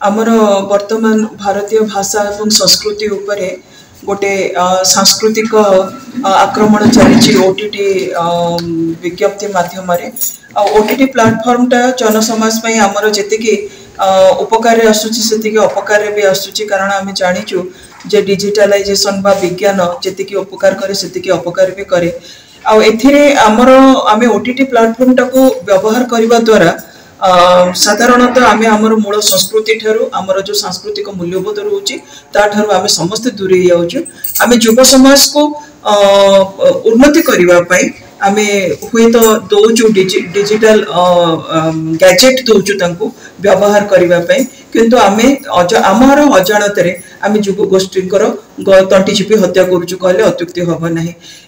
आमर वर्तमान भारतीय भाषा एवं संस्कृति उपरे गोटे सांस्कृतिक आक्रमण चली ओटीटी विज्ञप्ति माध्यम ओटीटी प्लाटफर्म टा जनसमाज आमर जी उपकार आसूची अपकार भी आसूची कारण आम जाचु जे डिजिटलाइजेशन बा विज्ञान जी उपकार करे से अपकार भी करे आमर आम ओटीटी प्लाटफर्म टाको व्यवहार करने द्वारा साधारणतः आम आमर मूल संस्कृति ठारू आमर जो सांस्कृतिक मूल्यबोध रोचे ताठारू आम समस्ते दूरे जाऊँ आम युव समाज को उन्नति करने आम हुए तो दौचु डिजिटल गैजेट दौचु व्यवहार करने किंतु आमर अजाणत आम युव गोष्ठी तंटी चिपी हत्या करुचु कहले अत्युक्ति हम ना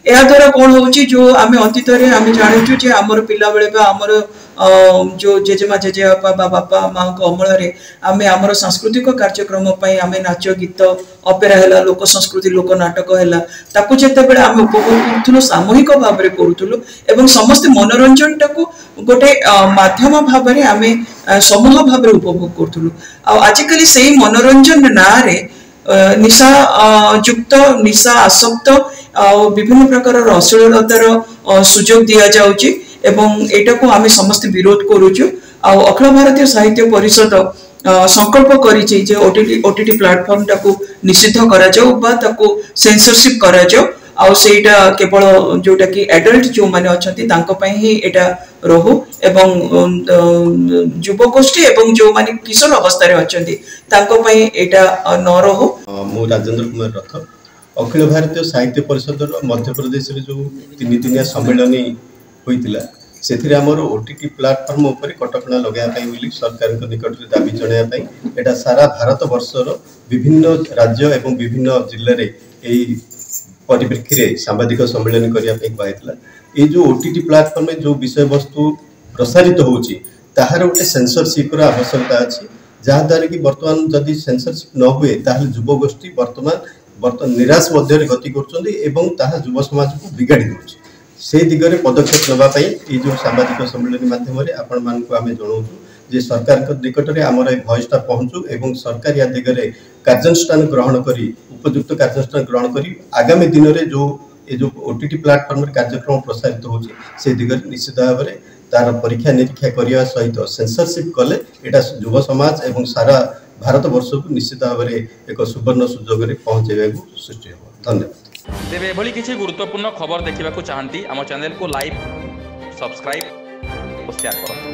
या द्वारा कौन हो जो आम अतीत आम जानूँ आमर पिला बेले आमर जो जेजेमा जेजेबापा बा बापा माँ अमल आम आमर सांस्कृतिक कार्यक्रम आम नाच गीत अपेरा है लोक संस्कृति लोक नाटक है ताकू जिते आम उपभोग करूँ सामूहिक भाव में करूँ एवं समस्त मनोरंजन टाक गोटे माध्यम भाव में आम समूह भाव में उपभोग करूँ आजिकल से मनोरंजन ना निशा युक्त निशा आसक्त विभिन्न प्रकार अश्लीलतार सुजोग दि जाऊँगी एवं एटा को आम समस्त विरोध करुचु अखिल भारतीय साहित्य परिषद संकल्प करिछि जे ओटीटी प्लाटफॉर्म टाको निषिद्ध करा जाऊ बा ताको सेंसरशिप करा जाऊ आउ सेटा केवल जोटा कि एडल्ट जो माने अछंती तांको पई ही एटा रहू एवं युव गोष्ठी एवं जो माने किशोर अवस्था रे अछंती तांको पई एटा न रहू। मु राजेंद्र कुमार रथ अखिल भारतीय साहित्य परिषद मध्य प्रदेश रे जो 3 दिनिया सम्मेलन होइतिला से आमर ओटीटी प्लाटफर्म उपर कटकणा लगाई सरकार निकट में दाबी जनाया एटा सारा भारत वर्षर विभिन्न राज्य एवं विभिन्न जिले में परिप्रेक्षी में सांबादिक सम्मेलन करने ये जो ओटीटी प्लाटफर्म में जो विषय वस्तु प्रसारित होची ताहार गोटे सेंसरशिप आवश्यकता अच्छी जहाद्वारा कि बर्तमान जदि सेंसरशिप न हुए ताहले युव गोष्ठी बर्तमान निराश मध्य गति कर युव समाज को बिगाड़ी दूसरी से दिगरे पदक्षेप नापी ये जो सांबादिक सम्मेलन माध्यम आपण मानक आम जनाऊँ जे सरकार निकट में आमर भयसटा पहुँचू एवं सरकार या दिगरे कार्यानुष्ठान ग्रहण करी उपयुक्त कार्यानुष्ठान ग्रहण करी आगामी दिन में जो ओटीटी प्लाटफर्म कार्यक्रम प्रसारित हो दिगरे निश्चित भाव में तार परीक्षा निरीक्षा करने सहित सेंसरशिप कले एटा युव समाज एवं सारा भारत वर्ष को निश्चित भाव में एक सुवर्ण सुजोग पहुँचे सृष्टि हो। धन्यवाद। तेरे एभली किसी गुरुत्वपूर्ण खबर देखा चाहती आम चैनल को लाइक सब्सक्राइब और शेयर करो।